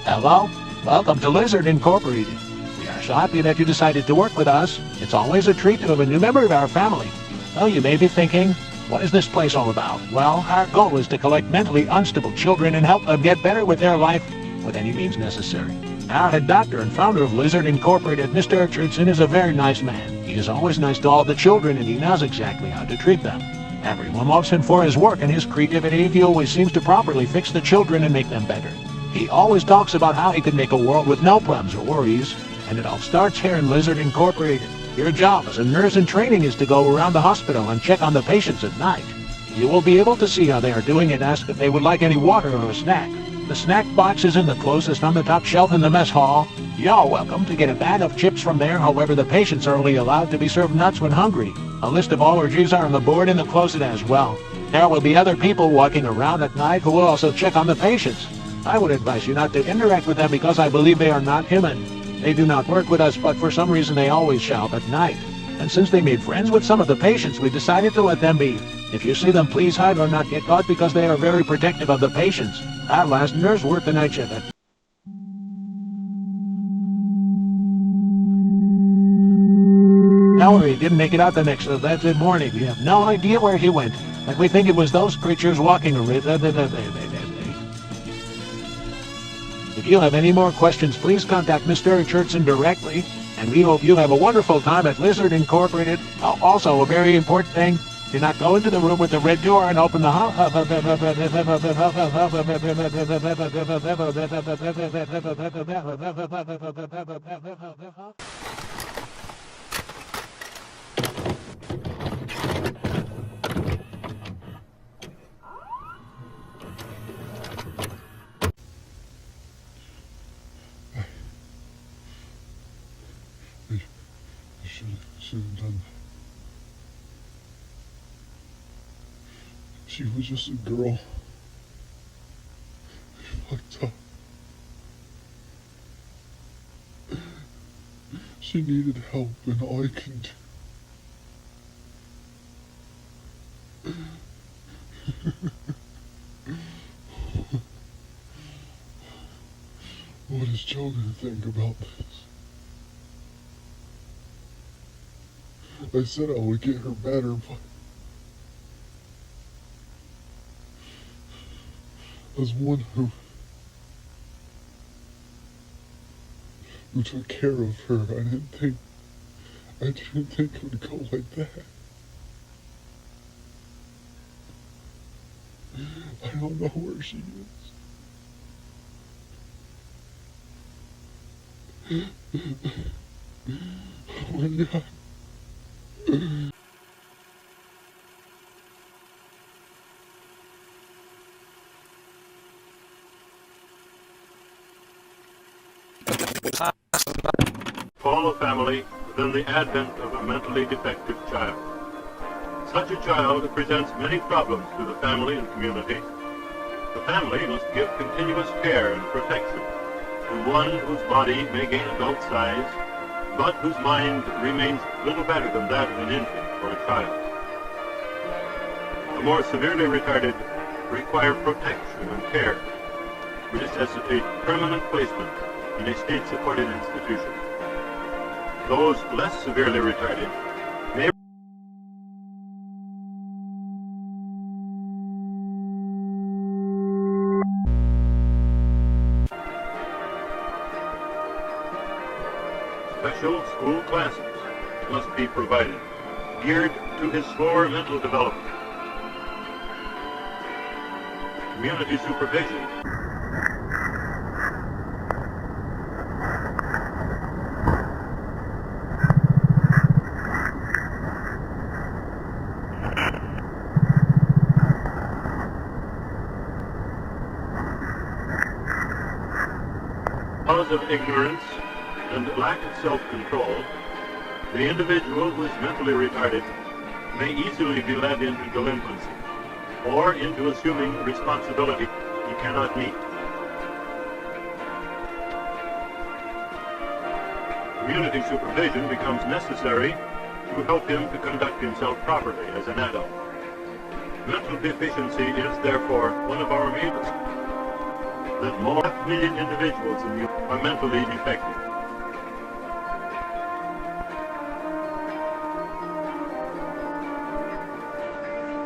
Hello? Welcome to Lizard Incorporated. We are so happy that you decided to work with us. It's always a treat to have a new member of our family. Well, you may be thinking, what is this place all about? Well, our goal is to collect mentally unstable children and help them get better with their life with any means necessary. Our head doctor and founder of Lizard Incorporated, Mr. Richardson, is a very nice man. He is always nice to all the children and he knows exactly how to treat them. Everyone loves him for his work and his creativity. He always seems to properly fix the children and make them better. He always talks about how he could make a world with no problems or worries, and it all starts here in Lizard Incorporated. Your job as a nurse in training is to go around the hospital and check on the patients at night. You will be able to see how they are doing and ask if they would like any water or a snack. The snack box is in the closest on the top shelf in the mess hall. You're welcome to get a bag of chips from there, however the patients are only allowed to be served nuts when hungry. A list of allergies are on the board in the closet as well. There will be other people walking around at night who will also check on the patients. I would advise you not to interact with them because I believe they are not human. They do not work with us, but for some reason they always shout at night. And since they made friends with some of the patients, we decided to let them be. If you see them, please hide or not get caught because they are very protective of the patients. Our last nurse worked the night shift. No, he didn't make it out the next morning. We have no idea where he went. But we think it was those creatures walking around. If you have any more questions, please contact Mr. Richardson directly, and we hope you have a wonderful time at Lizard Incorporated. Oh, also, a very important thing, do not go into the room with the red door and open the Shouldn't have done that. She was just a girl. She fucked up. She needed help, and all I can do. What is Joe gonna think about this? I said I would get her better, but as one who took care of her, I didn't think it would go like that. I don't know where she is. Oh my God. Call a family within the advent of a mentally defective child. Such a child presents many problems to the family and community. The family must give continuous care and protection to one whose body may gain adult size, but whose mind remains little better than that of an infant or a child. The more severely retarded require protection and care, which necessitate permanent placement in a state-supported institution. Those less severely retarded may special school classes must be provided, geared to his slower mental development. Community supervision because of ignorance and lack of self-control, the individual who is mentally retarded may easily be led into delinquency or into assuming responsibility he cannot meet. Community supervision becomes necessary to help him to conduct himself properly as an adult. Mental deficiency is therefore one of our main that more million individuals in the are mentally defective.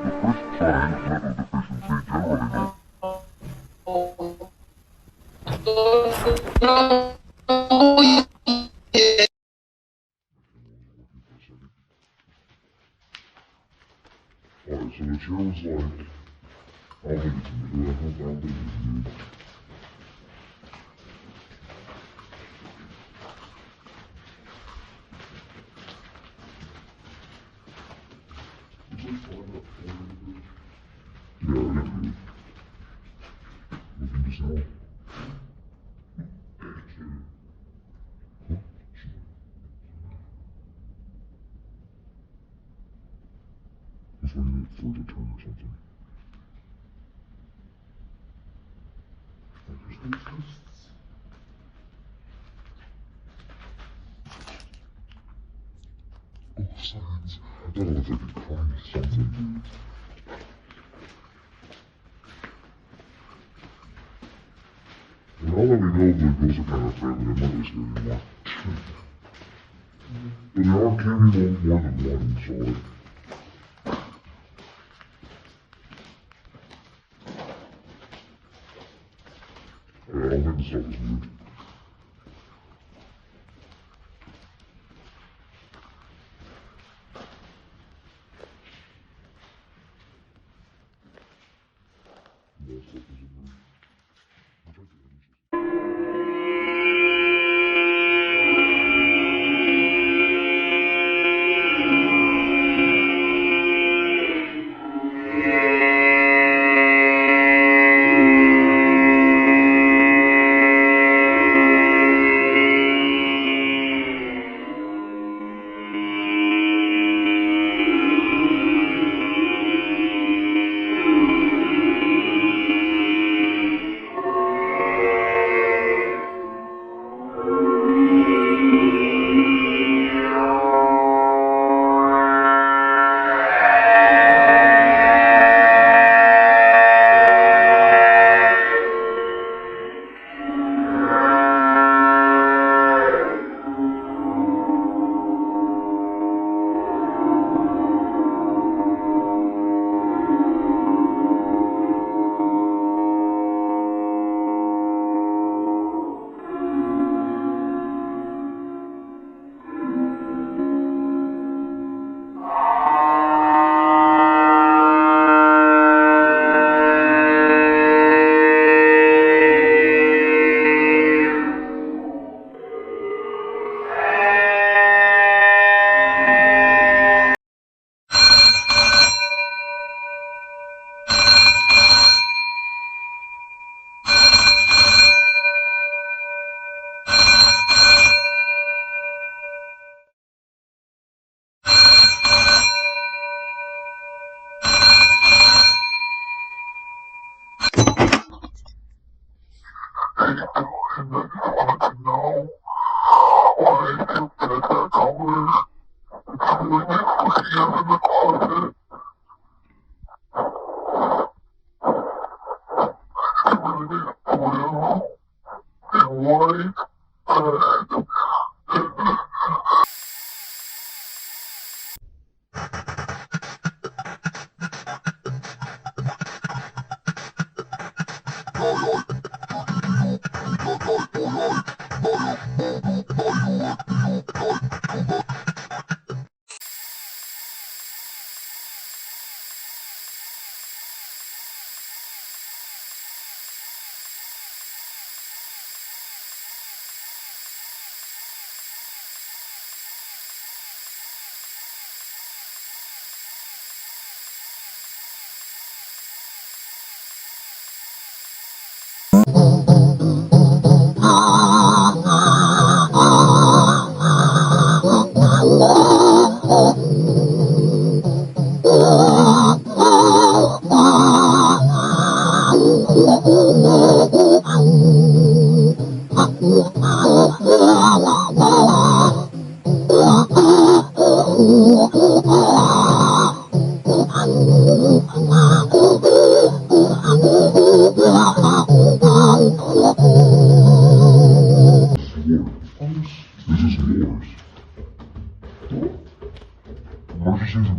The first sign of mental deficiency generally Alright, so the chair was like, I don't think it's me. I don't think it's me. Yeah, I got it. Looking just now. Huh? It's like a third turn or something. Oh, signs. I thought it looked like a crime or something. Well, now that we know the ghosts are kind of friendly, I'm not really scared anymore. But there can be more than one, so like... I don't think the stuff is weird. That stuff isn't weird. I'll try to image this.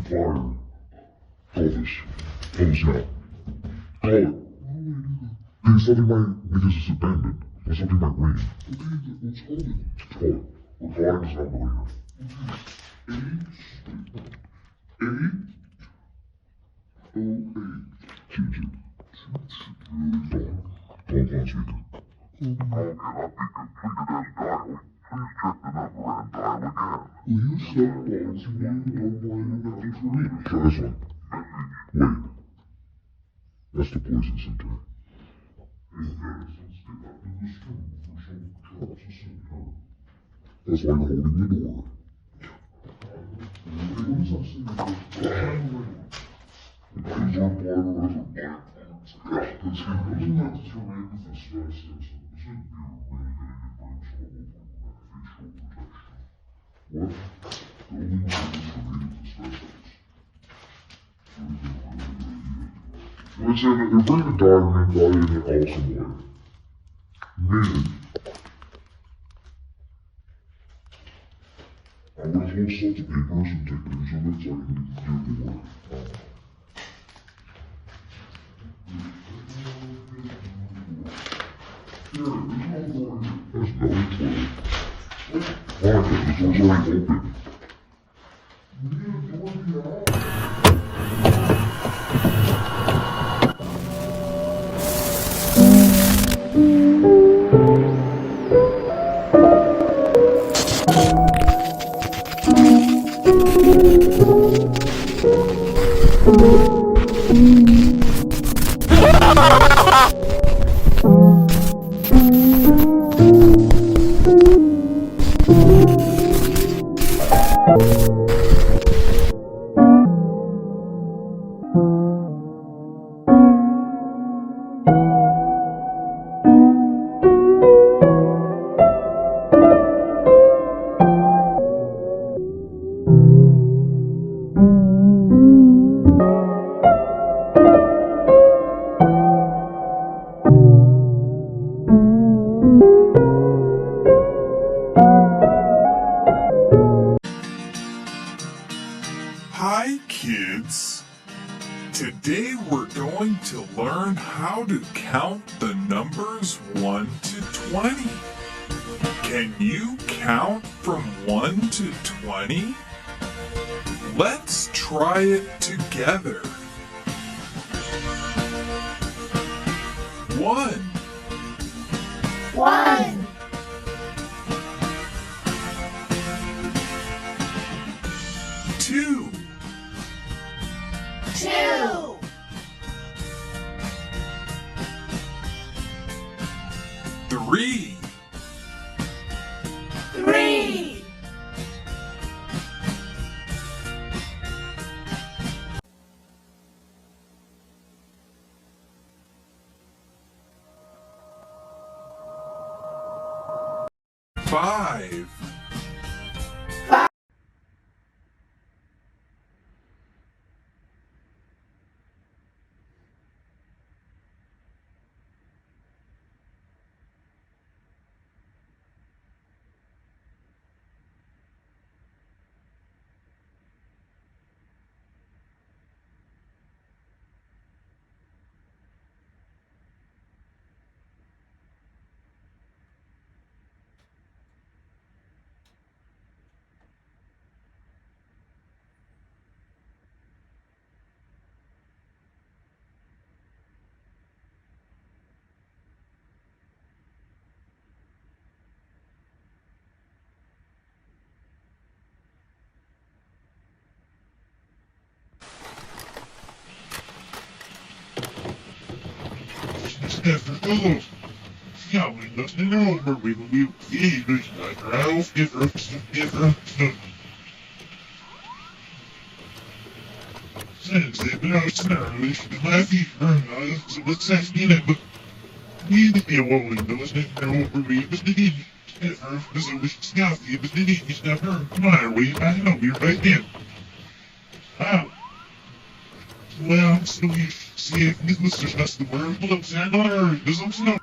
fire. Call this. Call this now. Call it. Because something might, because it's abandoned. Or something might ring. Okay, let's call it. Call it. We're calling this number later. Eight. 08. Choose it. Really Dawn on speaker. Call cannot be completed as dialed. Please check the number and dial again. Will you stop calling to me and why you got this for me? Try this one. Wait. That's the poison center. Hey guys, let's get out of this room before someone tries to send her. That's why you're holding the door. What is that saying? These are part of the yeah, because he doesn't have to terminate with this fast system. Isn't you really gonna get brain some over with that facial protection? What? The only way to terminate with this fast system. Listen, if we're gonna die, we're gonna die in an awesome way. Meaning, I'm gonna hold salt of papers and take pictures of it so I can get the work. There's no door. Fine, the door's already open. We need a door to get out. 'Hi kids! Today we're going to learn how to count the numbers 1 to 20. Can you count from 1 to 20? Let's try it together. 1, 1, 2, 2, 3, 3, 5, Well, so you see if Mr. That's the word. Look, I'm not heard. There's no.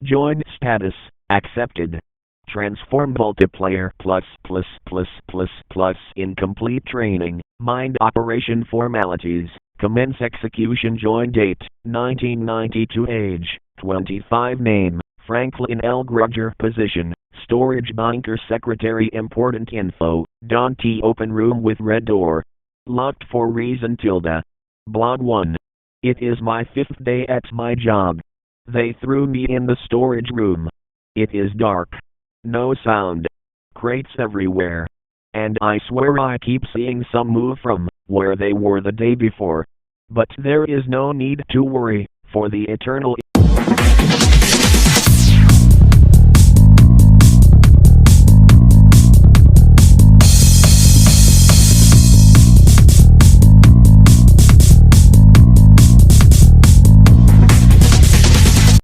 Join status, accepted. Transform multiplayer plus incomplete training, mind operation formalities, commence execution join date, 1992 age, 25 name, Franklin L. Grudger position, storage bunker secretary important info, Don T open room with red door. Locked for reason tilde. Blog 1. It is my 5th day at my job. They threw me in the storage room. It is dark. No sound. Crates everywhere. And I swear I keep seeing some move from where they were the day before. But there is no need to worry, for the eternal